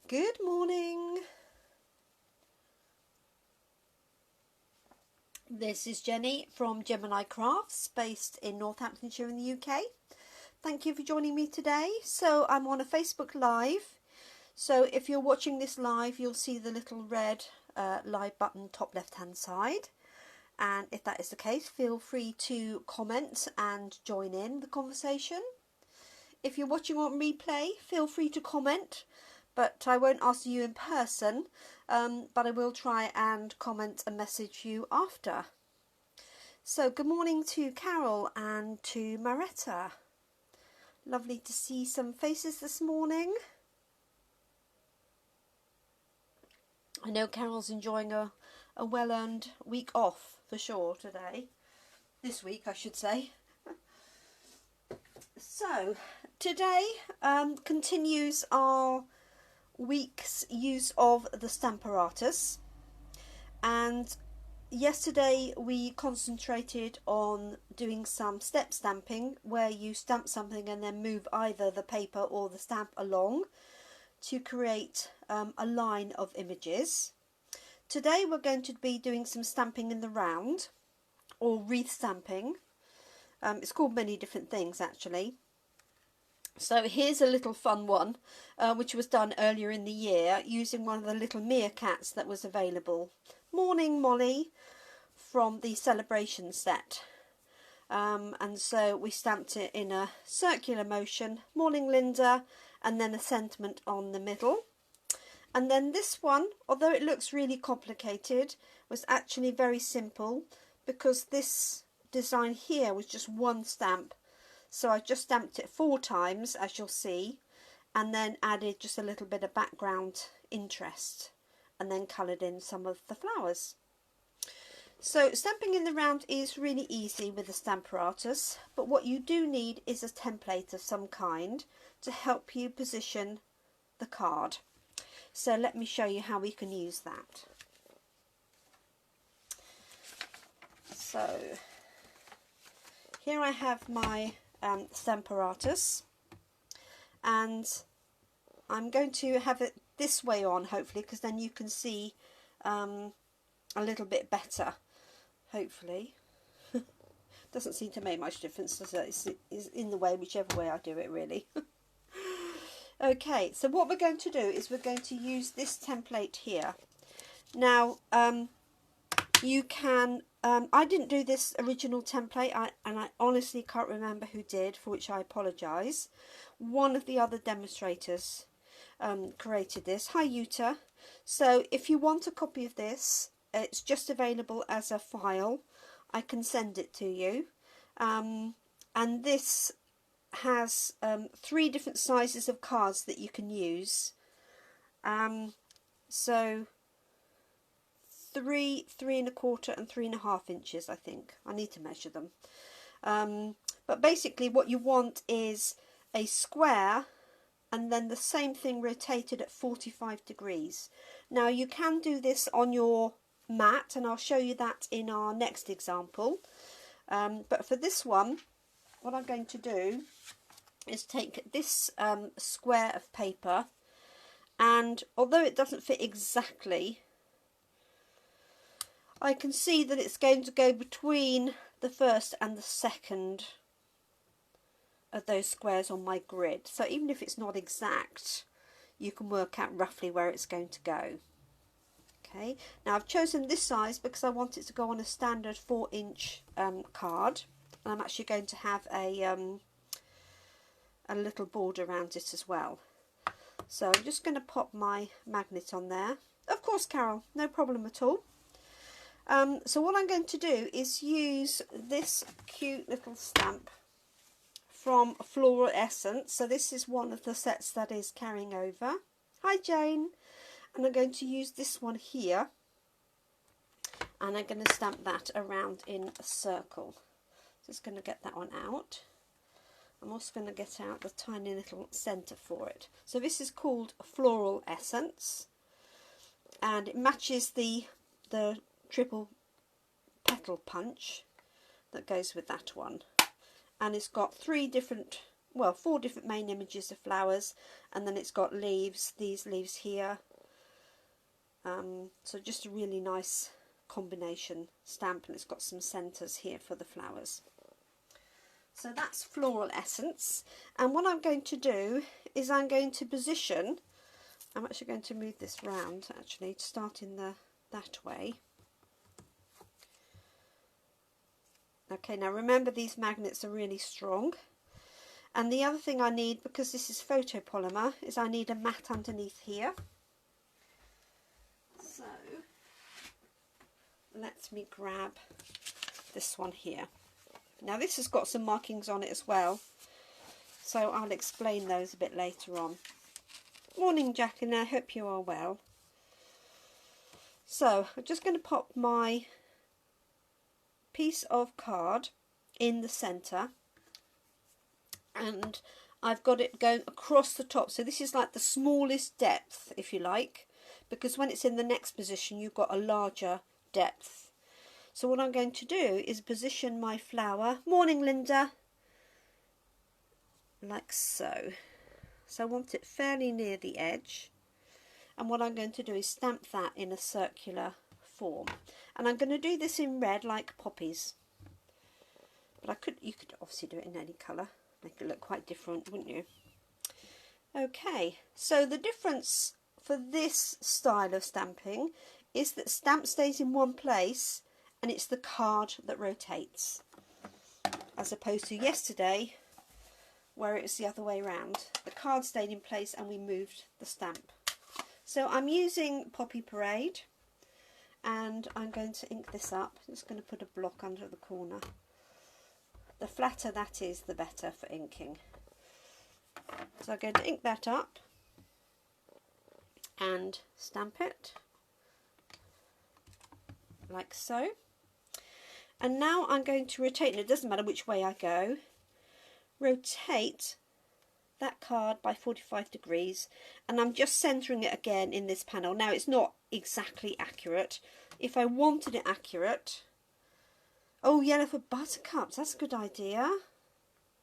Good morning. This is Jenny from Jemini Crafts, based in Northamptonshire in the UK. Thank you for joining me today. So I'm on a Facebook Live. So if you're watching this live, you'll see the little red live button top left hand side. And if that is the case, feel free to comment and join in the conversation. If you're watching on replay, feel free to comment, but I won't answer you in person, but I will try and comment and message you after. So good morning to Carol and to Maretta. Lovely to see some faces this morning. I know Carol's enjoying a well-earned week off for sure today. This week, I should say. So today continues our week's use of the Stamparatus, and yesterday we concentrated on doing some step stamping where you stamp something and then move either the paper or the stamp along to create a line of images. Today we're going to be doing some stamping in the round, or wreath stamping. It's called many different things actually. So here's a little fun one which was done earlier in the year using one of the little meerkats that was available. Morning Molly, from the celebration set. And so we stamped it in a circular motion. Morning Linda, and then a sentiment on the middle. And then this one, although it looks really complicated, was actually very simple because this design here was just one stamp. So I just stamped it 4 times, as you'll see, and then added just a little bit of background interest and then coloured in some of the flowers. So stamping in the round is really easy with the Stamparatus, but what you do need is a template of some kind to help you position the card. So let me show you how we can use that. So here I have my Stamparatus, and I'm going to have it this way on hopefully, because then you can see a little bit better, hopefully. Doesn't seem to make much difference, does it? It's in the way whichever way I do it really. Okay, so what we're going to do is we're going to use this template here. Now you can I didn't do this original template, and I honestly can't remember who did, for which I apologise. One of the other demonstrators created this. Hi Yuta. So if you want a copy of this, it's just available as a file. I can send it to you. And this has 3 different sizes of cards that you can use. So 3, 3 1/4 and 3 1/2 inches, I think. I need to measure them. But basically what you want is a square and then the same thing rotated at 45 degrees. Now you can do this on your mat, and I'll show you that in our next example. But for this one, what I'm going to do is take this square of paper, and although it doesn't fit exactly, I can see that it's going to go between the first and the second of those squares on my grid. So even if it's not exact, you can work out roughly where it's going to go. Okay, now I've chosen this size because I want it to go on a standard 4-inch card, and I'm actually going to have a little border around it as well. So I'm just going to pop my magnet on there. Of course, Carol, no problem at all. So what I'm going to do is use this cute little stamp from Floral Essence. So this is one of the sets that is carrying over. Hi Jane. And I'm going to use this one here, and I'm going to stamp that around in a circle. Just going to get that one out. I'm also going to get out the tiny little centre for it. So this is called Floral Essence, and it matches the triple petal punch that goes with that one, and it's got 3 different well, 4 different main images of flowers, and then it's got leaves, these leaves here. So just a really nice combination stamp, and it's got some centres here for the flowers. So that's Floral Essence, and what I'm going to do is I'm going to position, I'm actually going to move this round actually to start in that way. Okay, now remember these magnets are really strong, and the other thing I need, because this is photopolymer, is I need a mat underneath here. So let me grab this one here. Now this has got some markings on it as well, so I'll explain those a bit later on. Morning Jacqueline, I hope you are well. So I'm just going to pop my piece of card in the centre, and I've got it going across the top, so this is like the smallest depth, if you like, because when it's in the next position you've got a larger depth. So what I'm going to do is position my flower, morning Linda, like so. So I want it fairly near the edge, and what I'm going to do is stamp that in a circular form, and I'm going to do this in red like poppies, but you could obviously do it in any colour, make it look quite different, wouldn't you? Okay, so the difference for this style of stamping is that stamp stays in one place and it's the card that rotates, as opposed to yesterday where it's the other way around. The card stayed in place and we moved the stamp. So I'm using Poppy Parade, and I'm going to ink this up. I'm just going to put a block under the corner. The flatter that is, the better for inking. So I'm going to ink that up and stamp it like so. And now I'm going to rotate, and it doesn't matter which way I go, rotate that card by 45 degrees, and I'm just centering it again in this panel. Now it's not exactly accurate. If I wanted it accurate, oh, yellow for buttercups, that's a good idea.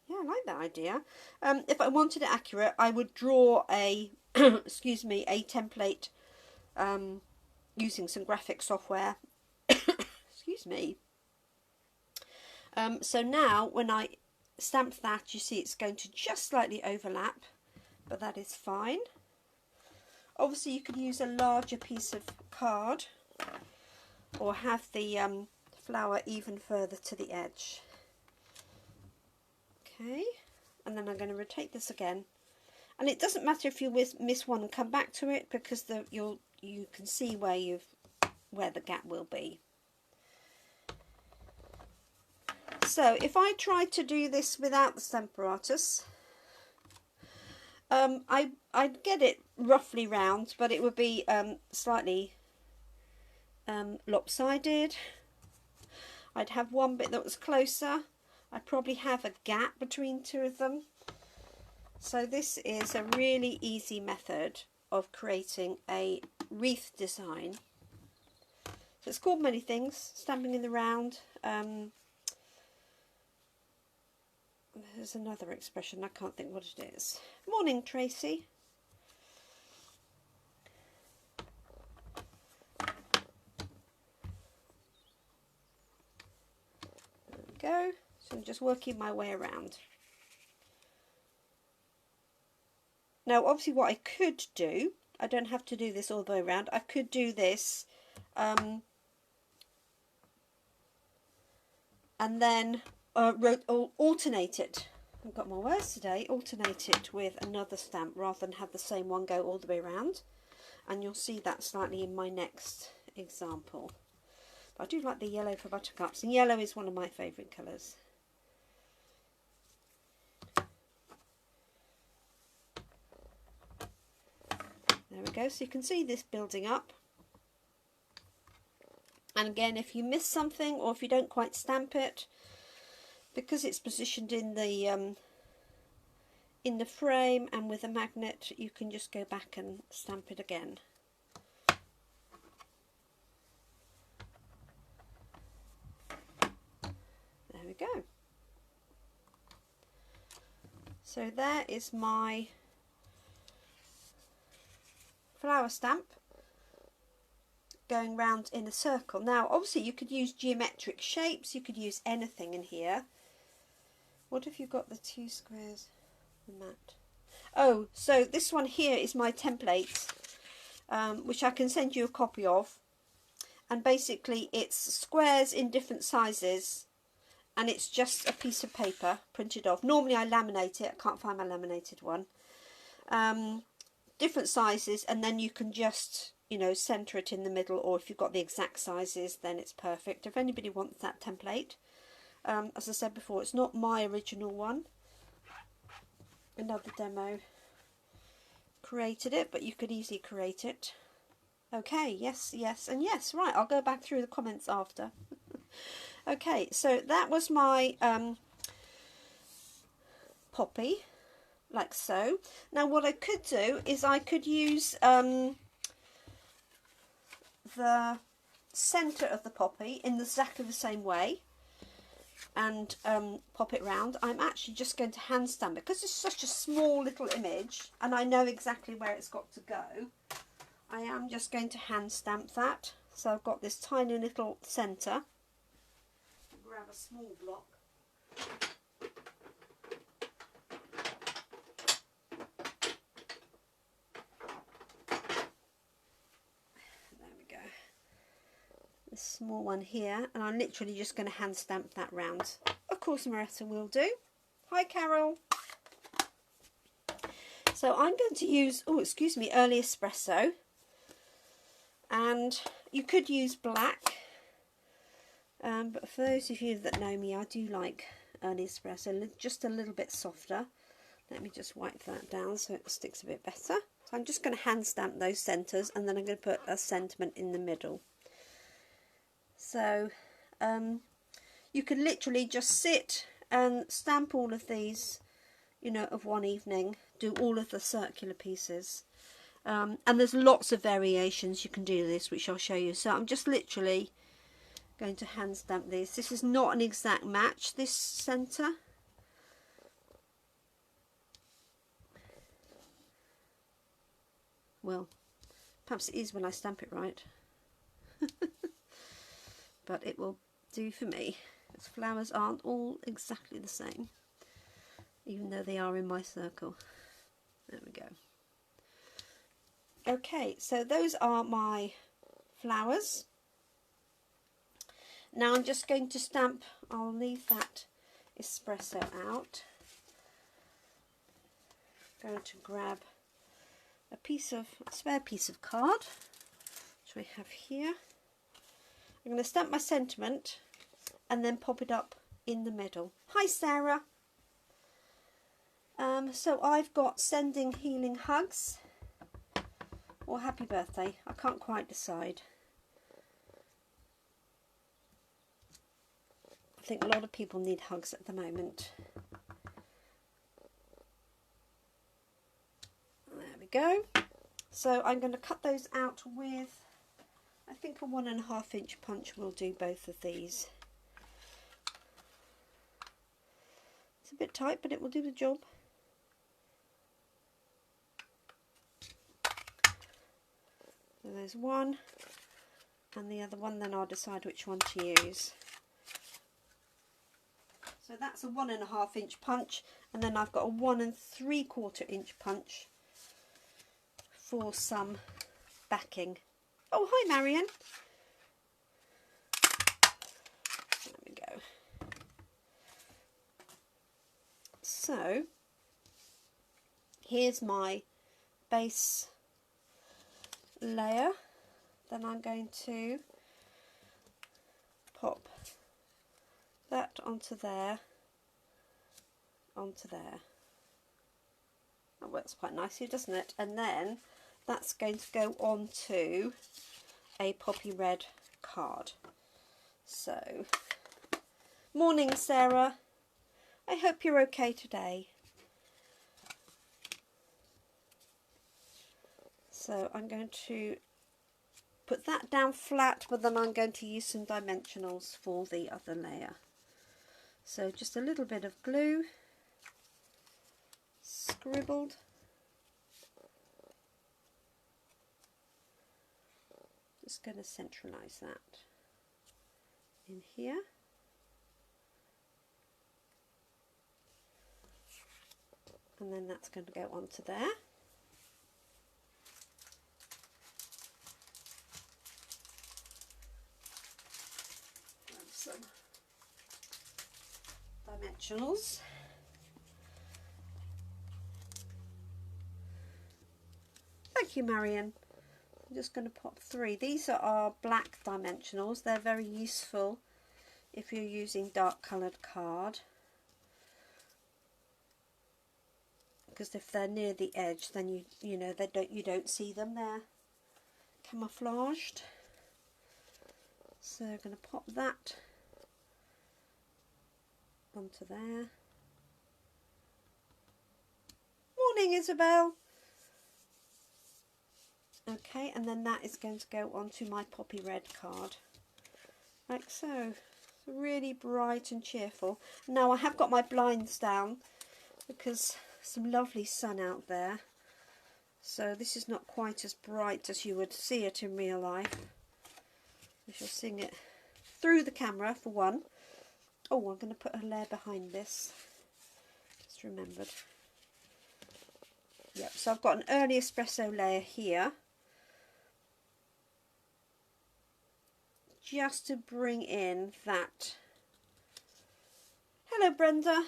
Yeah, I like that idea. If I wanted it accurate, I would draw a excuse me, a template using some graphic software. Excuse me. So now when I stamp that, you see it's going to just slightly overlap, but that is fine. Obviously you could use a larger piece of card or have the flower even further to the edge. Okay, and then I'm going to rotate this again, and it doesn't matter if you miss one and come back to it, because you can see where the gap will be. So if I tried to do this without the Stamparatus, I'd get it roughly round, but it would be slightly lopsided. I'd have one bit that was closer. I'd probably have a gap between two of them. So this is a really easy method of creating a wreath design. So it's called many things, stamping in the round. There's another expression, I can't think what it is. Morning, Tracy. There we go. So I'm just working my way around. Now obviously what I could do, I don't have to do this all the way around, I could do this and then alternate it. I've got my words today. Alternate it with another stamp rather than have the same one go all the way around, and you'll see that slightly in my next example. But I do like the yellow for buttercups, and yellow is one of my favourite colours. There we go, so you can see this building up. And again, if you miss something or if you don't quite stamp it, because it's positioned in the frame and with a magnet, you can just go back and stamp it again. There we go. So there is my flower stamp going round in a circle. Now obviously you could use geometric shapes, you could use anything in here. What have you got the 2 squares? The mat. Oh, so this one here is my template, which I can send you a copy of. And basically it's squares in different sizes, and it's just a piece of paper printed off. Normally I laminate it, I can't find my laminated one. Different sizes, and then you can just, you know, centre it in the middle, or if you've got the exact sizes then it's perfect. If anybody wants that template, as I said before, it's not my original one. Another demo created it, but you could easily create it. Okay, yes, yes, and yes. Right, I'll go back through the comments after. Okay, so that was my poppy, like so. Now what I could do is I could use the centre of the poppy in exactly the same way, and pop it round. I'm actually just going to hand stamp it because it's such a small little image and I know exactly where it's got to go. I am just going to hand stamp that. So I've got this tiny little centre. Grab a small block. There we go. This small one here, and I'm literally just going to hand stamp that round. Of course Maretta will do. Hi Carol. So I'm going to use, oh excuse me, early espresso. And you could use black, but for those of you that know me, I do like early espresso, just a little bit softer. Let me just wipe that down so it sticks a bit better. So I'm just going to hand stamp those centres, and then I'm going to put a sentiment in the middle. So you could literally just sit and stamp all of these, you know, of one evening, do all of the circular pieces. And there's lots of variations you can do this, which I'll show you. So I'm just literally going to hand stamp these. This is not an exact match, this centre. Well, perhaps it is when I stamp it right. But it will do for me. Its flowers aren't all exactly the same, even though they are in my circle. There we go. Okay, so those are my flowers. Now I'm just going to stamp, I'll leave that espresso out. I'm going to grab a spare piece of card, which we have here. I'm going to stamp my sentiment and then pop it up in the middle. Hi Sarah. So I've got sending healing hugs or happy birthday. I can't quite decide. I think a lot of people need hugs at the moment. There we go. So I'm going to cut those out with, I think a 1.5 inch punch will do both of these. It's a bit tight, but it will do the job. So there's one, and the other one, then I'll decide which one to use. So that's a 1.5 inch punch, and then I've got a 1 3/4 inch punch for some backing. Oh, hi Marion. There we go. So here's my base layer. Then I'm going to pop that onto there, onto there. That works quite nicely, doesn't it? And then that's going to go onto a poppy red card. So, morning Sarah, I hope you're okay today. So I'm going to put that down flat, but then I'm going to use some dimensionals for the other layer. So just a little bit of glue scribbled. Just going to centralise that in here. And then that's going to go onto there. And some dimensionals. Thank you, Marion. I'm just going to pop 3. These are our black dimensionals. They're very useful if you're using dark coloured card, because if they're near the edge, then you know you don't see them. They're camouflaged. So I'm going to pop that onto there. Morning, Isabel. Okay, and then that is going to go onto my poppy red card, like so. It's really bright and cheerful. Now I have got my blinds down because some lovely sun out there, so this is not quite as bright as you would see it in real life. We shall sing it through the camera for one. Oh, I'm going to put a layer behind this. Just remembered. Yep, so I've got an early espresso layer here, just to bring in that, hello Brenda,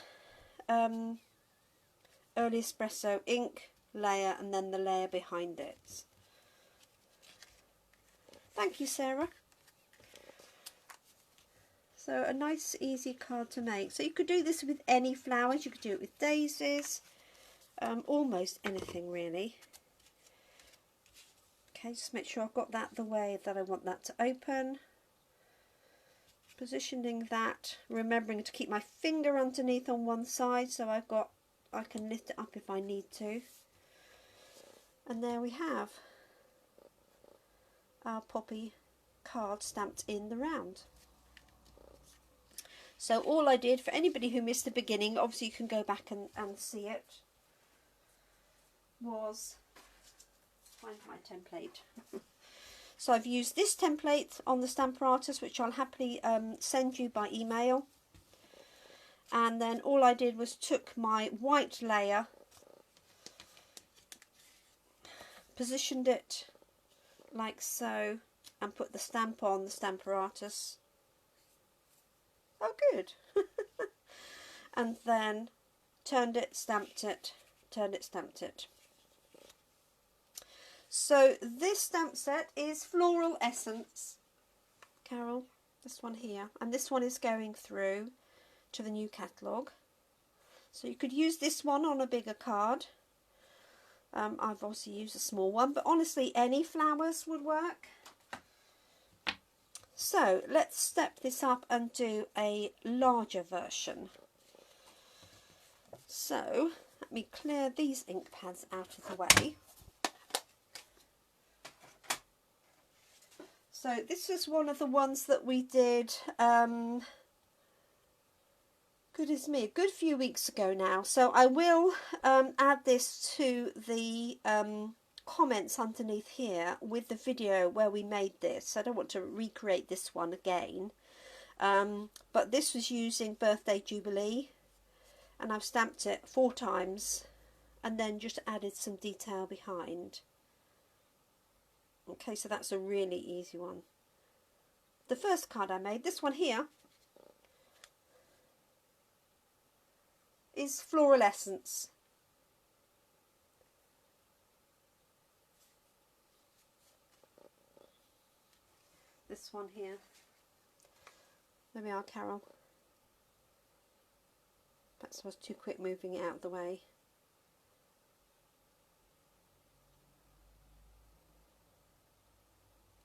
early espresso ink layer, and then the layer behind it. Thank you, Sarah. So a nice easy card to make. So you could do this with any flowers. You could do it with daisies, almost anything really. Okay, just make sure I've got that the way that I want that to open. Positioning that, remembering to keep my finger underneath on one side so I can lift it up if I need to. And there we have our poppy card stamped in the round. So all I did, for anybody who missed the beginning, obviously you can go back and see it, was find my template. So I've used this template on the Stamparatus, which I'll happily send you by email. And then all I did was took my white layer, positioned it like so, and put the stamp on the Stamparatus. Oh, good. And then turned it, stamped it, turned it, stamped it. So this stamp set is Floral Essence, Carol, this one here, and this one is going through to the new catalogue. So you could use this one on a bigger card. I've also used a small one, but honestly any flowers would work. So let's step this up and do a larger version. So let me clear these ink pads out of the way. So this is one of the ones that we did, goodness me, a good few weeks ago now. So I will add this to the comments underneath here with the video where we made this. I don't want to recreate this one again. But this was using Birthday Jubilee, and I've stamped it 4 times and then just added some detail behind. Okay, so that's a really easy one. The first card I made, this one here, is Floral Essence. This one here. There we are, Carol. Perhaps I was too quick moving it out of the way.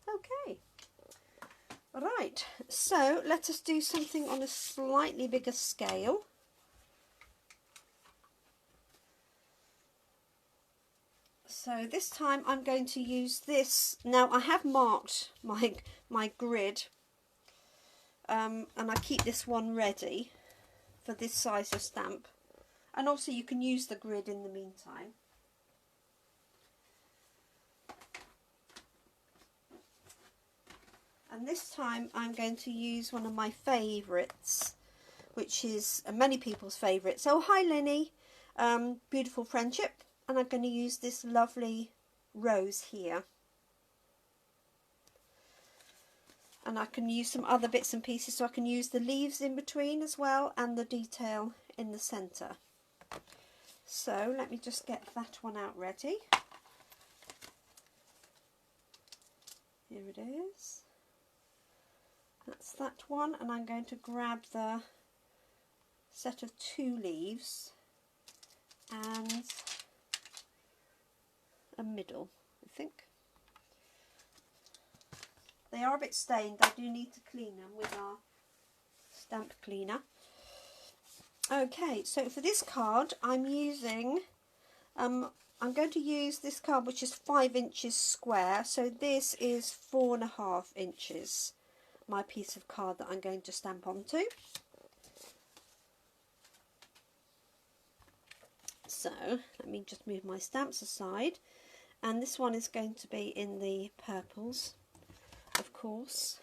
Okay, right, so let us do something on a slightly bigger scale. So this time I'm going to use this. Now I have marked my grid, and I keep this one ready for this size of stamp. And also you can use the grid in the meantime. And this time I'm going to use one of my favourites, which is many people's favourites. Oh, hi Lenny, Beautiful Friendship. And I'm going to use this lovely rose here. And I can use some other bits and pieces, so I can use the leaves in between as well and the detail in the centre. So let me just get that one out ready. Here it is. That's that one, and I'm going to grab the set of 2 leaves and a middle, I think. They are a bit stained. I do need to clean them with our stamp cleaner. Okay, so for this card I'm using, I'm going to use this card which is 5 inches square. So this is 4.5 inches, my piece of card that I'm going to stamp onto. So let me just move my stamps aside, and this one is going to be in the purples, of course.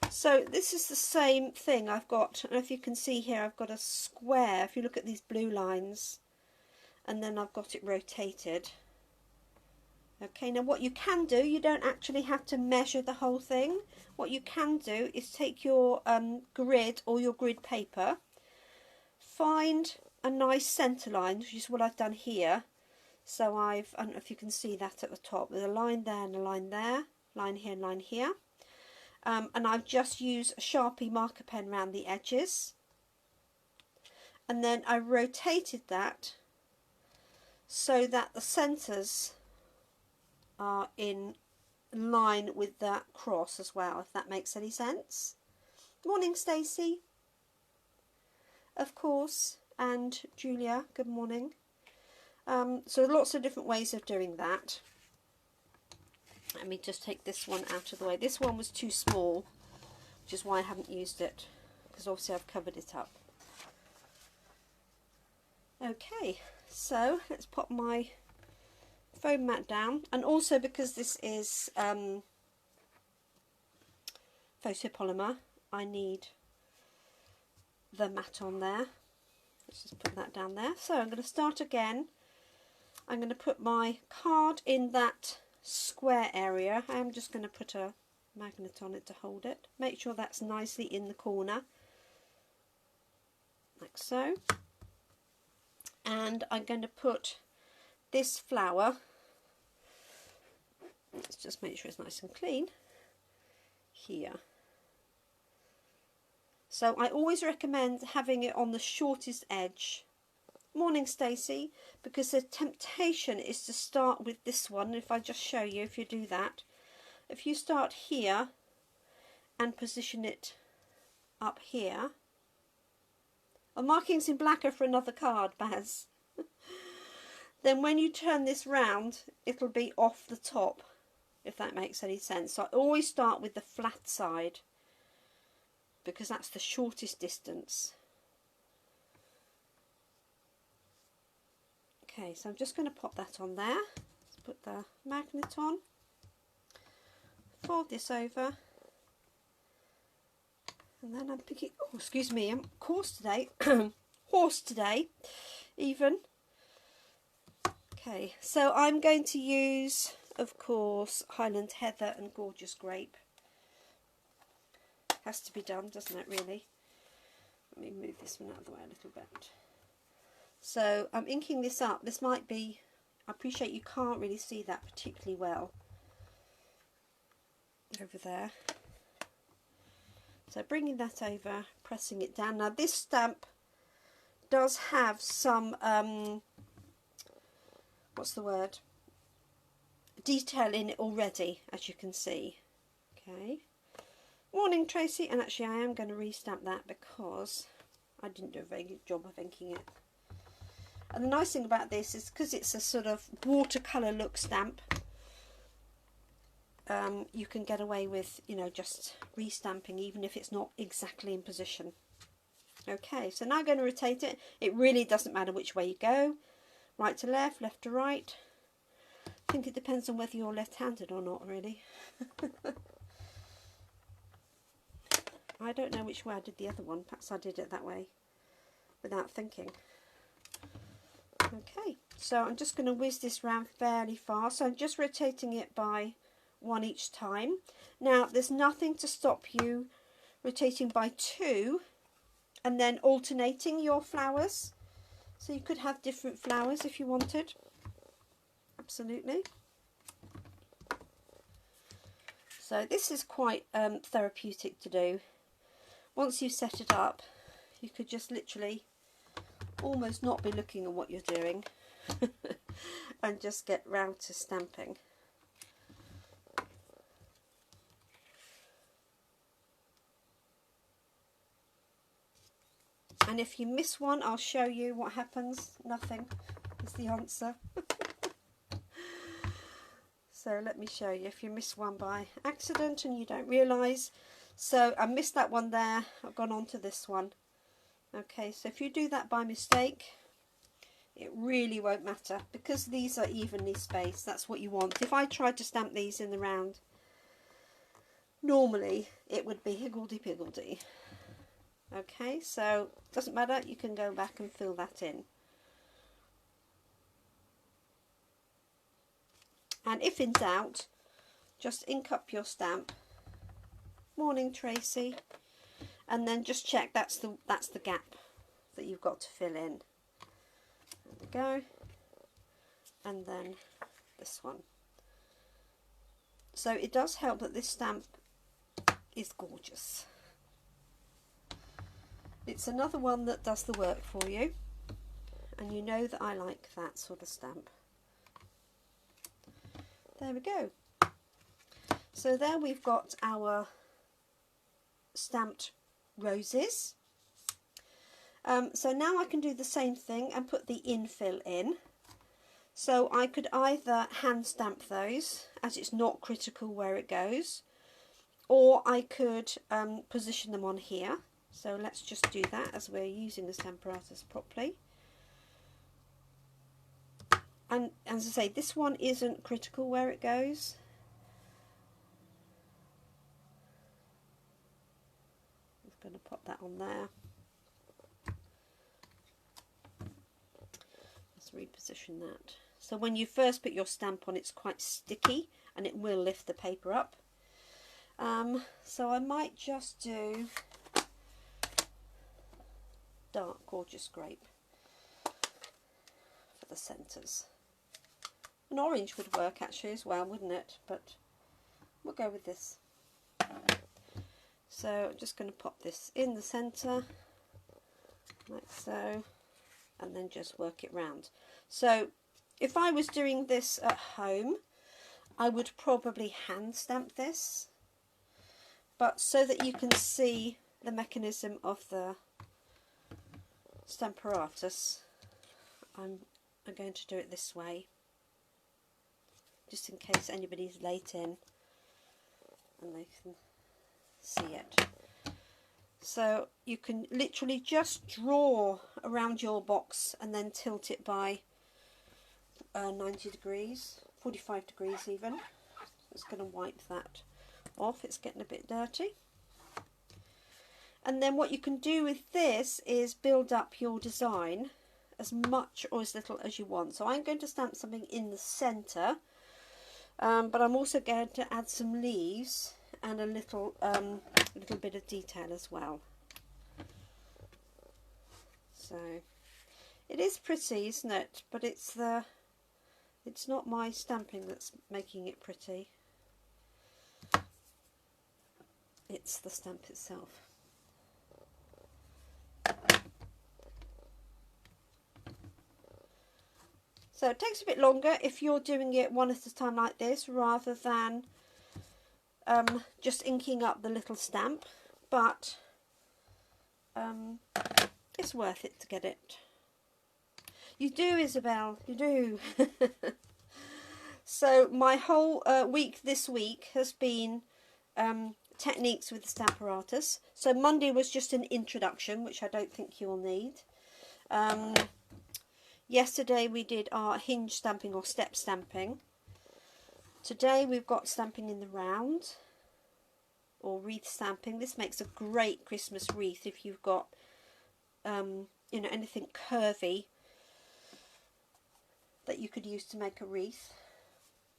So this is the same thing. I've got, I don't know if you can see here, I've got a square, if you look at these blue lines, and then I've got it rotated. Okay, now what you can do, you don't actually have to measure the whole thing. What you can do is take your grid or your grid paper, find a nice centre line, which is what I've done here. So I don't know if you can see that at the top, there's a line there and a line there, line here and line here. And I've just used a Sharpie marker pen around the edges. And then I rotated that so that the centres are in line with that cross as well, if that makes any sense. Morning Stacey, of course, and Julia, good morning. So lots of different ways of doing that. Let me just take this one out of the way. This one was too small, which is why I haven't used it, because obviously I've covered it up. Okay, so let's pop my foam mat down, and also because this is photopolymer, I need the mat on there. Let's just put that down there. So I'm going to start again. I'm going to put my card in that square area. I'm just going to put a magnet on it to hold it. Make sure that's nicely in the corner, like so. And I'm going to put this flower, let's just make sure it's nice and clean, here. So I always recommend having it on the shortest edge. Morning Stacey, because the temptation is to start with this one. If I just show you, if you do that, if you start here and position it up here, markings in black are for another card, Baz. Then when you turn this round, it'll be off the top, if that makes any sense. So I always start with the flat side, because that's the shortest distance. Okay, so I'm just going to pop that on there. Let's put the magnet on, fold this over, and then I'm picking, oh excuse me, I'm coarse today, hoarse today even. Okay, so I'm going to use, of course, Highland Heather and Gorgeous Grape. Has to be done, doesn't it, really? Let me move this one out of the way a little bit. So I'm inking this up. This might be, I appreciate you can't really see that particularly well over there. So bringing that over, pressing it down. Now this stamp does have some, what's the word, detail in it already, as you can see. Okay. Morning Tracy, and actually I am going to restamp that because I didn't do a very good job of inking it. And the nice thing about this is because it's a sort of watercolour look stamp, you can get away with, you know, just restamping even if it's not exactly in position. Okay, so now I'm going to rotate it. It really doesn't matter which way you go. Right to left, left to right. I think it depends on whether you're left-handed or not, really. I don't know which way I did the other one. Perhaps I did it that way without thinking. Okay, so I'm just going to whiz this round fairly fast. So I'm just rotating it by one each time. Now, there's nothing to stop you rotating by two and then alternating your flowers. So you could have different flowers if you wanted. Absolutely. So this is quite therapeutic to do. Once you set it up, you could just literally almost not be looking at what you're doing and just get round to stamping. And if you miss one, I'll show you what happens. Nothing is the answer. So let me show you if you miss one by accident and you don't realise. So I missed that one there, I've gone on to this one. Okay, so if you do that by mistake, it really won't matter because these are evenly spaced. That's what you want. If I tried to stamp these in the round, normally it would be higgledy-piggledy. Okay, so doesn't matter, you can go back and fill that in. And if in doubt, just ink up your stamp. Morning, Tracy. And then just check that's the gap that you've got to fill in. There we go. And then this one. So it does help that this stamp is gorgeous. It's another one that does the work for you. And you know that I like that sort of stamp. There we go. So there we've got our stamped roses. So now I can do the same thing and put the infill in. So I could either hand stamp those as it's not critical where it goes, or I could position them on here. So let's just do that as we're using the Stamparatus properly. And as I say, this one isn't critical where it goes. I'm just going to pop that on there. Let's reposition that. So when you first put your stamp on, it's quite sticky and it will lift the paper up. So I might just do dark gorgeous grape for the centres. An orange would work actually as well, wouldn't it? But we'll go with this. So I'm just going to pop this in the centre, like so, and then just work it round. So if I was doing this at home, I would probably hand stamp this, but so that you can see the mechanism of the Stamparatus, I'm going to do it this way, just in case anybody's late in and they can see it. So you can literally just draw around your box and then tilt it by 90 degrees, 45 degrees even. Just going to wipe that off, it's getting a bit dirty. And then what you can do with this is build up your design as much or as little as you want. So I'm going to stamp something in the centre, but I'm also going to add some leaves and a little bit of detail as well. So it is pretty, isn't it? But it's not my stamping that's making it pretty. It's the stamp itself. So it takes a bit longer if you're doing it one at a time like this, rather than just inking up the little stamp, but it's worth it to get it. You do, Isabel, you do. So my whole week this week has been techniques with the Stamparatus. So Monday was just an introduction, which I don't think you'll need. Yesterday we did our hinge stamping or step stamping. Today we've got stamping in the round or wreath stamping. This makes a great Christmas wreath if you've got you know, anything curvy that you could use to make a wreath.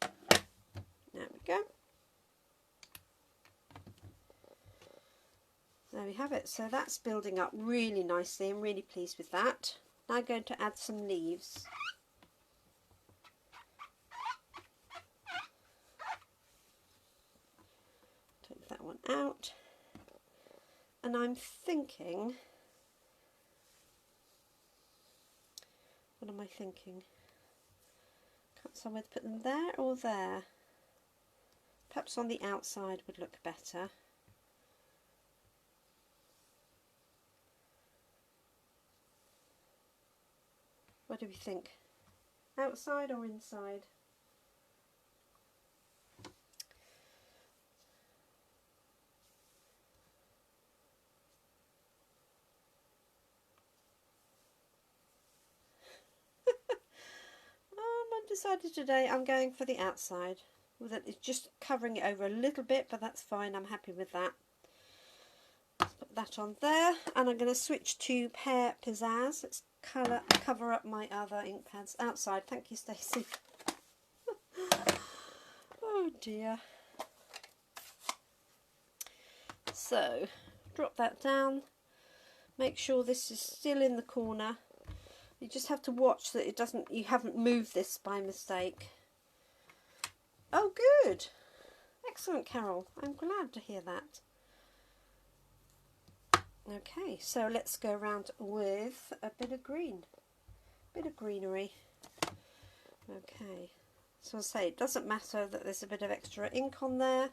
There we go. There we have it. So that's building up really nicely. I'm really pleased with that. Now I'm going to add some leaves. Take that one out. And I'm thinking, what am I thinking? Can't somewhere to put them there or there. Perhaps on the outside would look better. What do we think? Outside or inside? I'm undecided today. I'm going for the outside. It's just covering it over a little bit, but that's fine. I'm happy with that. Let's put that on there, and I'm going to switch to Pear Pizzazz. Let's cover up my other ink pads outside. Thank you, Stacey. Oh dear. So drop that down. Make sure this is still in the corner. You just have to watch that it doesn't. You haven't moved this by mistake. Oh, good. Excellent, Carol. I'm glad to hear that. Okay, so let's go around with a bit of green, bit of greenery. Okay, so I'll say it doesn't matter that there's a bit of extra ink on there.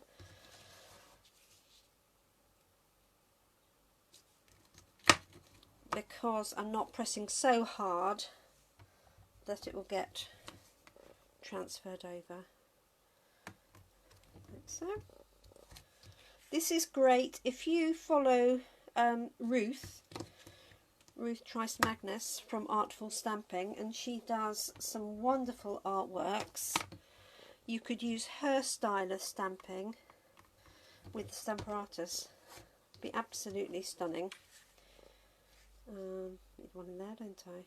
Because I'm not pressing so hard that it will get transferred over. Like so. This is great if you follow Ruth Trice Magnus from Artful Stamping, and she does some wonderful artworks. You could use her style of stamping with the Stamparatus. It'd be absolutely stunning. Need one in there, don't I?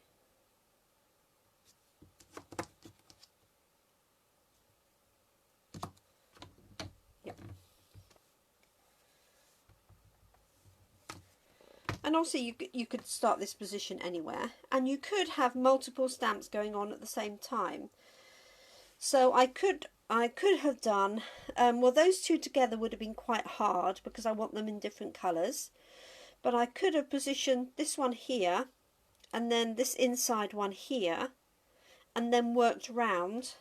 Yep. And also you could start this position anywhere, and you could have multiple stamps going on at the same time. So I could have done, well, those two together would have been quite hard because I want them in different colours. But I could have positioned this one here, and then this inside one here, and then worked round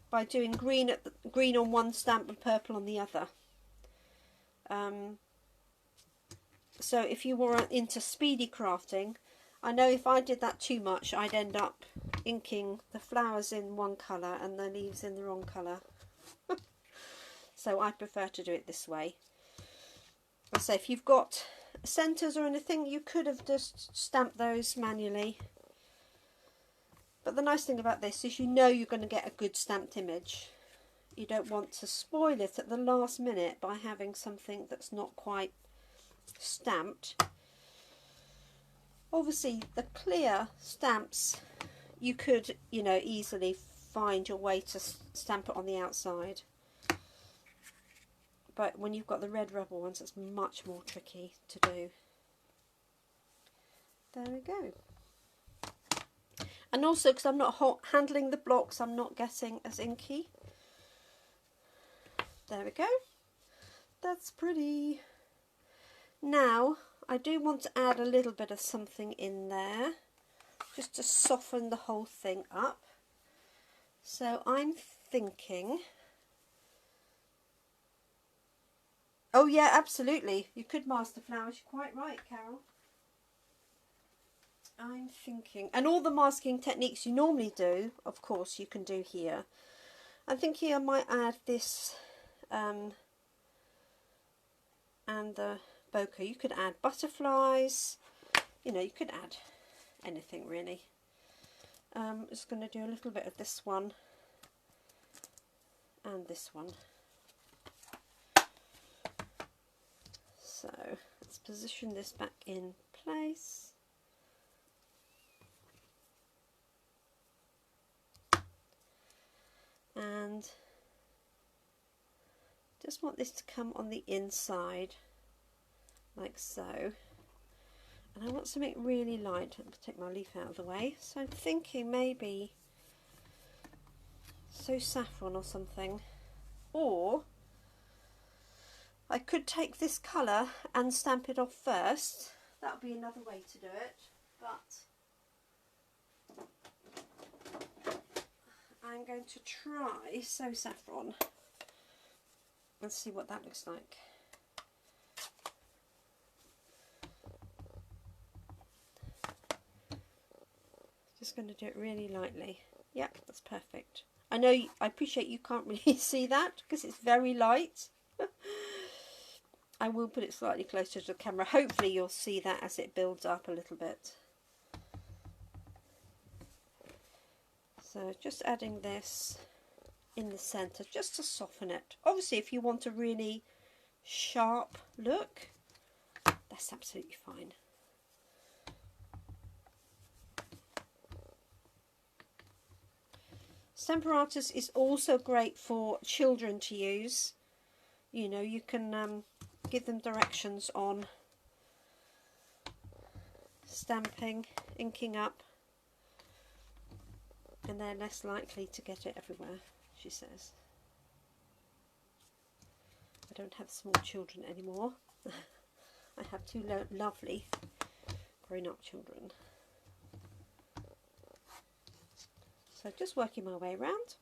by doing green on one stamp and purple on the other. So if you were into speedy crafting, I know if I did that too much, I'd end up inking the flowers in one colour and the leaves in the wrong colour. So I prefer to do it this way. So if you've got centres or anything, you could have just stamped those manually. But the nice thing about this is you know you're going to get a good stamped image. You don't want to spoil it at the last minute by having something that's not quite stamped. Obviously the clear stamps, you could, you know, easily find your way to stamp it on the outside. But when you've got the red rubber ones, it's much more tricky to do. There we go. And also, because I'm not handling the blocks, I'm not getting as inky. There we go. That's pretty. Now, I do want to add a little bit of something in there, just to soften the whole thing up. So I'm thinking... Oh yeah, absolutely. You could mask the flowers. You're quite right, Carol. I'm thinking, and all the masking techniques you normally do, of course, you can do here. I'm thinking I might add this and the bokeh. You could add butterflies, you know, you could add anything really. I'm just going to do a little bit of this one and this one. So let's position this back in place. And just want this to come on the inside like so. And I want something really light. I'll take my leaf out of the way. So I'm thinking maybe so saffron or something. Or I could take this colour and stamp it off first. That would be another way to do it. But I'm going to try So Saffron and see what that looks like. Just going to do it really lightly. Yep, that's perfect. I know, I appreciate you can't really see that because it's very light. I will put it slightly closer to the camera. Hopefully you'll see that as it builds up a little bit. So just adding this in the centre just to soften it. Obviously if you want a really sharp look, that's absolutely fine. Stamparatus is also great for children to use. You know, you can give them directions on stamping, inking up, and they're less likely to get it everywhere, she says. I don't have small children anymore. I have two lovely grown-up children. So just working my way around.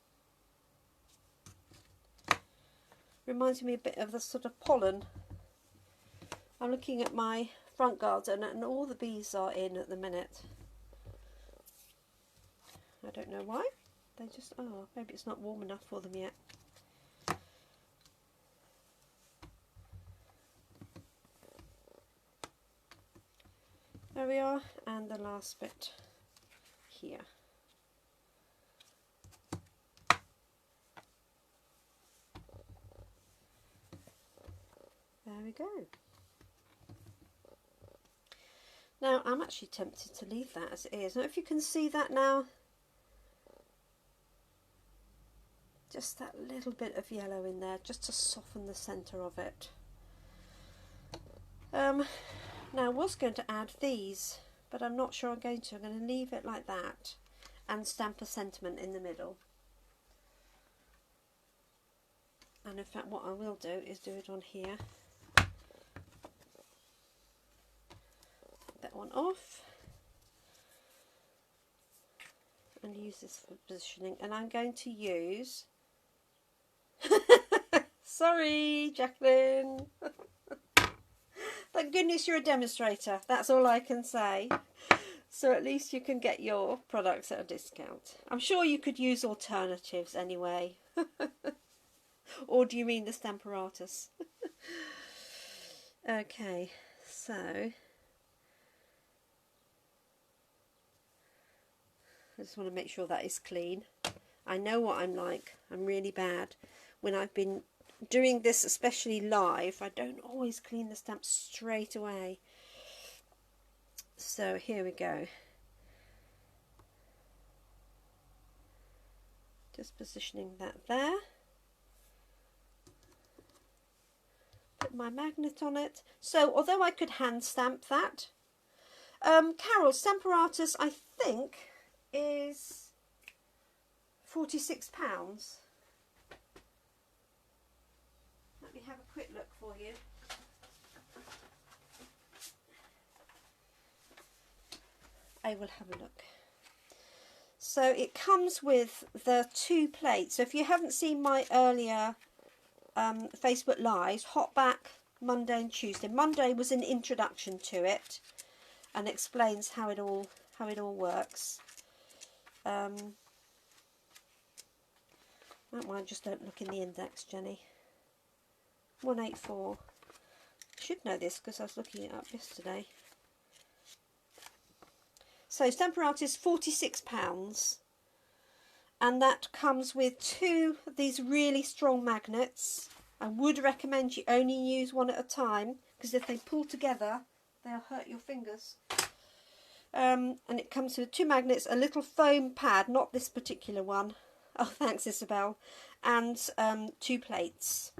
Reminds me a bit of the sort of pollen. I'm looking at my front garden and all the bees are in at the minute. I don't know why. They just, oh, maybe it's not warm enough for them yet. There we are, and the last bit here. There we go. Now I'm actually tempted to leave that as it is. I don't know if you can see that now. Just that little bit of yellow in there, just to soften the centre of it. Now I was going to add these, but I'm not sure I'm going to. I'm going to leave it like that and stamp a sentiment in the middle. And in fact what I will do is do it on here. That one off and use this for positioning, and I'm going to use sorry Jacqueline. Thank goodness you're a demonstrator, that's all I can say. So at least you can get your products at a discount. I'm sure you could use alternatives anyway. Or do you mean the Stamparatus? Okay, so I just want to make sure that is clean. I know what I'm like. I'm really bad. When I've been doing this, especially live, I don't always clean the stamps straight away. So here we go. Just positioning that there. Put my magnet on it. So although I could hand stamp that, Carol, Stamparatus I think is £46. Let me have a quick look for you. I will have a look. So it comes with the 2 plates. So if you haven't seen my earlier Facebook Lives, hop back Monday and Tuesday. Monday was an introduction to it and explains how it all works. Don't mind, just don't look in the index, Jenny. 184. should know this because I was looking it up yesterday. So Stamparatus £46, and that comes with 2 of these really strong magnets. I would recommend you only use one at a time, because if they pull together they'll hurt your fingers. And it comes with 2 magnets, a little foam pad, not this particular one, oh thanks Isabel, and 2 plates.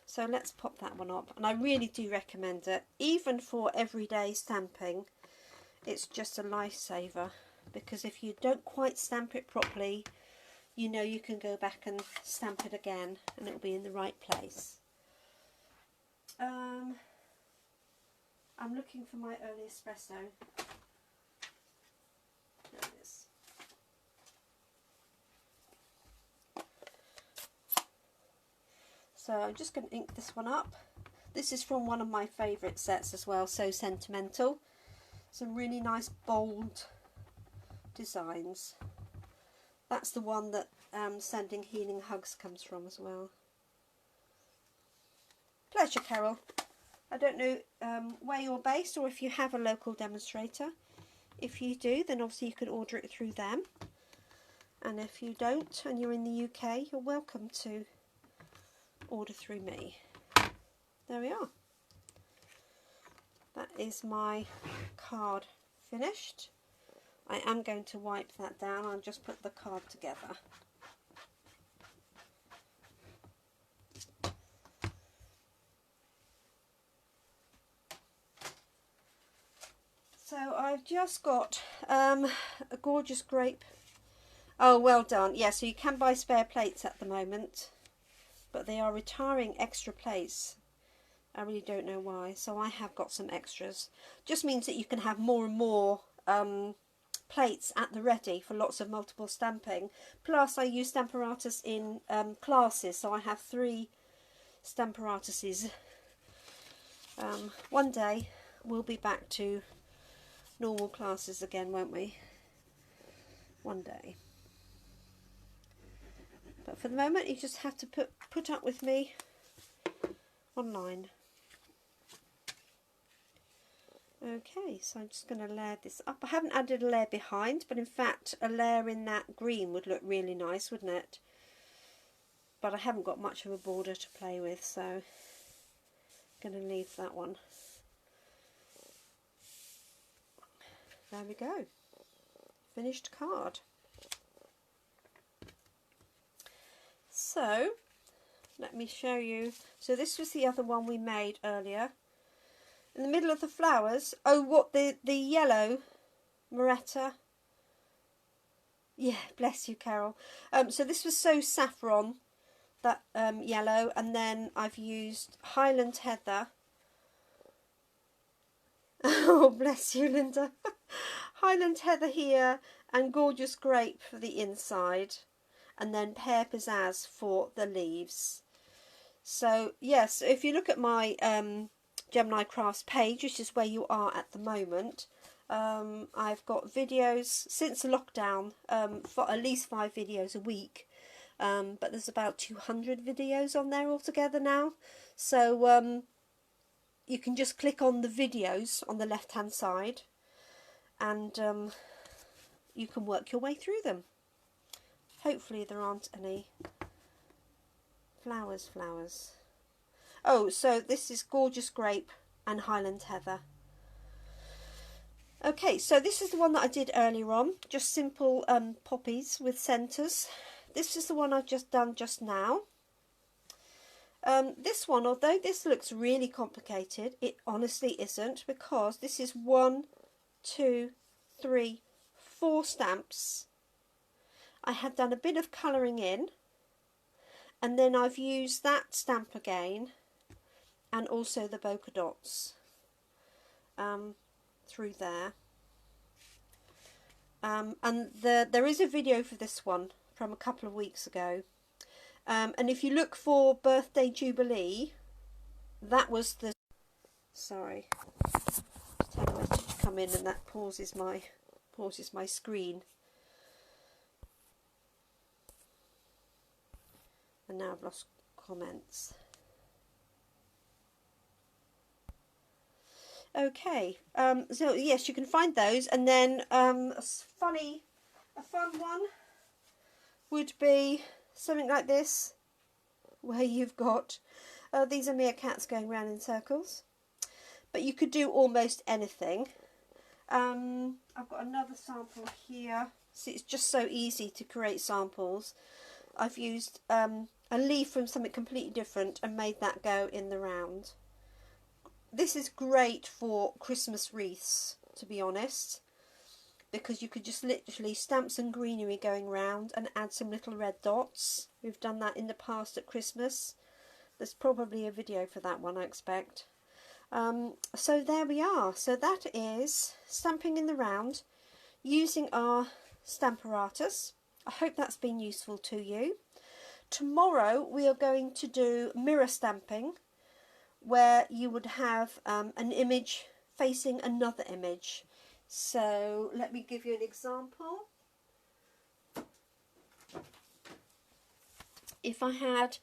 So let's pop that one up, and I really do recommend it, even for everyday stamping. It's just a lifesaver, because if you don't quite stamp it properly, you know you can go back and stamp it again and it'll be in the right place. I'm looking for my early espresso. There it is. So I'm just going to ink this one up. This is from one of my favourite sets as well, So Sentimental. Some really nice bold designs. That's the one that Sending Healing Hugs comes from as well. Pleasure, Carol. I don't know where you're based or if you have a local demonstrator. If you do, then obviously you can order it through them. And if you don't and you're in the UK, you're welcome to order through me. There we are. That is my card finished. I am going to wipe that down. I'll just put the card together. So I've just got a gorgeous grape. Oh, well done. Yeah, so you can buy spare plates at the moment, but they are retiring extra plates. I really don't know why, so I have got some extras. Just means that you can have more and more plates at the ready for lots of multiple stamping. Plus I use Stamparatus in classes, so I have 3 Stamparatuses. One day we'll be back to normal classes again, won't we? One day. But for the moment you just have to put up with me online. Okay, so I'm just going to layer this up. I haven't added a layer behind, but in fact a layer in that green would look really nice, wouldn't it? But I haven't got much of a border to play with, so I'm going to leave that one. There we go. Finished card. So let me show you. So this was the other one we made earlier. In the middle of the flowers, oh, what, the yellow Moretta. Yeah, bless you, Carol. So this was So Saffron, that yellow, and then I've used Highland Heather. Oh, bless you, Linda. Highland Heather here, and Gorgeous Grape for the inside, and then Pear Pizzazz for the leaves. So yes, if you look at my Gemini Crafts page, which is where you are at the moment, I've got videos since the lockdown, for at least 5 videos a week, but there's about 200 videos on there altogether now. So you can just click on the videos on the left hand side, and you can work your way through them. Hopefully there aren't any flowers. Oh, so this is Gorgeous Grape and Highland Heather. Okay, so this is the one that I did earlier on, just simple poppies with centres. This is the one I've just done just now. This one, although this looks really complicated, it honestly isn't, because this is 1, 2, 3, 4 stamps. I had done a bit of colouring in, and then I've used that stamp again, and also the polka dots through there. And there is a video for this one from a couple of weeks ago. And if you look for Birthday Jubilee, that was the... Sorry, just had a message come in and that pauses my screen. And now I've lost comments. Okay, so yes, you can find those, and then a fun one would be something like this, where you've got these are meerkats going round in circles, but you could do almost anything. I've got another sample here. See, it's just so easy to create samples. I've used a leaf from something completely different and made that go in the round. This is great for Christmas wreaths, to be honest, because you could just literally stamp some greenery going round and add some little red dots. We've done that in the past at Christmas. There's probably a video for that one, I expect. So there we are. So that is stamping in the round using our Stamparatus. I hope that's been useful to you. Tomorrow we are going to do mirror stamping, where you would have an image facing another image. So let me give you an example. If I had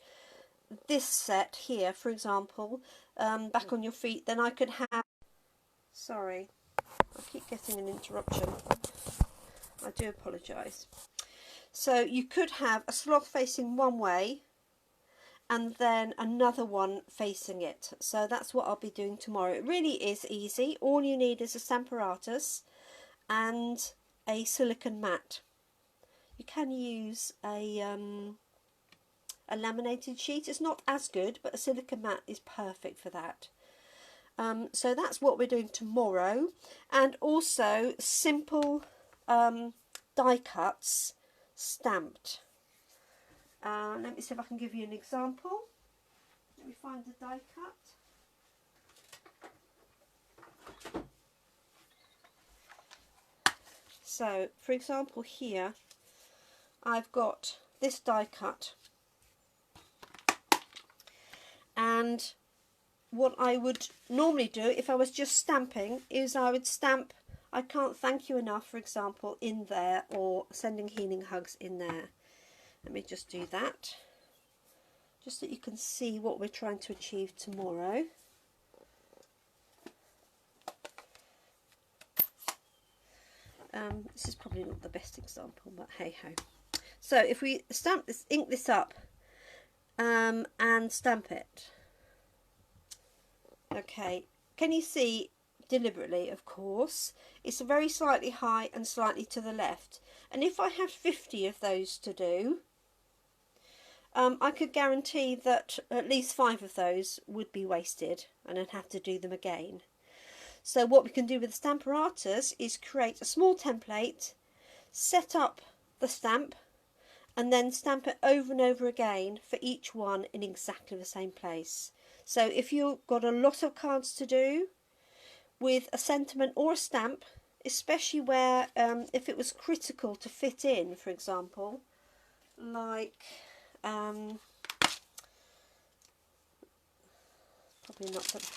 this set here, for example, back on your feet, then I could have, sorry, I keep getting an interruption, I do apologise. So you could have a sloth facing one way and then another one facing it. So that's what I'll be doing tomorrow. It really is easy. All you need is a Stamparatus and a silicone mat. You can use a laminated sheet. It's not as good, but a silicone mat is perfect for that. So that's what we're doing tomorrow, and also simple die cuts stamped. Let me see if I can give you an example. Let me find the die cut. So for example here I've got this die cut, and what I would normally do if I was just stamping is I would stamp "I can't thank you enough," for example, in there, or "sending healing hugs" in there. Let me just do that, just so you can see what we're trying to achieve tomorrow. This is probably not the best example, but hey ho. So if we stamp this, ink this up, and stamp it. Okay, can you see deliberately, of course, it's very slightly high and slightly to the left. And if I had 50 of those to do, I could guarantee that at least 5 of those would be wasted and I'd have to do them again. So what we can do with the Stamparatus is create a small template, set up the stamp, and then stamp it over and over again for each one in exactly the same place. So if you've got a lot of cards to do with a sentiment or a stamp, especially where if it was critical to fit in, for example, like probably not, but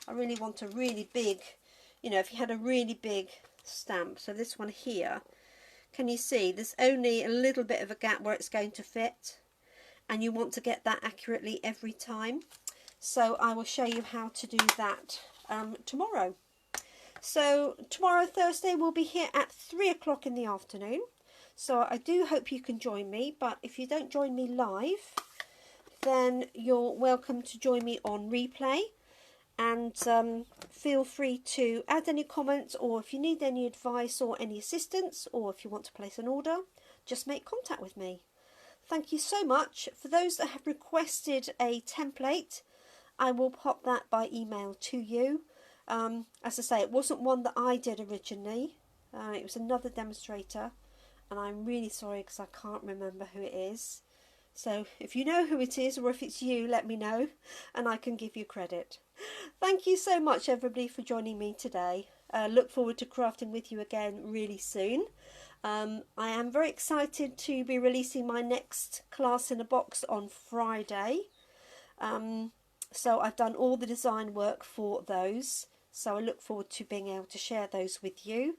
I really want a really big, you know, if you had a really big stamp, so this one here, can you see there's only a little bit of a gap where it's going to fit, and you want to get that accurately every time. So I will show you how to do that tomorrow. So tomorrow, Thursday, we'll be here at 3 o'clock in the afternoon. So I do hope you can join me, but if you don't join me live, then you're welcome to join me on replay. And feel free to add any comments, or if you need any advice or any assistance, or if you want to place an order, just make contact with me. Thank you so much. For those that have requested a template, I will pop that by email to you. As I say, it wasn't one that I did originally. It was another demonstrator, and I'm really sorry because I can't remember who it is. So if you know who it is, or if it's you, let me know and I can give you credit. Thank you so much, everybody, for joining me today. Look forward to crafting with you again really soon. I am very excited to be releasing my next class in a box on Friday. So I've done all the design work for those. So I look forward to being able to share those with you.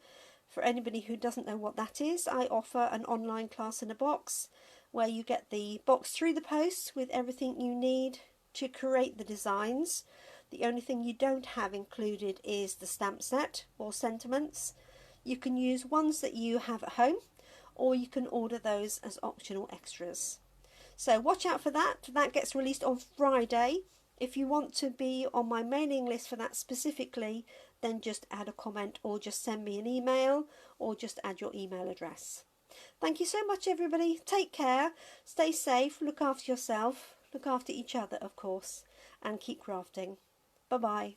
For anybody who doesn't know what that is, I offer an online class in a box where you get the box through the post with everything you need to create the designs. The only thing you don't have included is the stamp set or sentiments. You can use ones that you have at home, or you can order those as optional extras. So watch out for that. That gets released on Friday. If you want to be on my mailing list for that specifically, then just add a comment or just send me an email or just add your email address. Thank you so much, everybody. Take care, stay safe, look after yourself, look after each other, of course, and keep crafting. Bye-bye.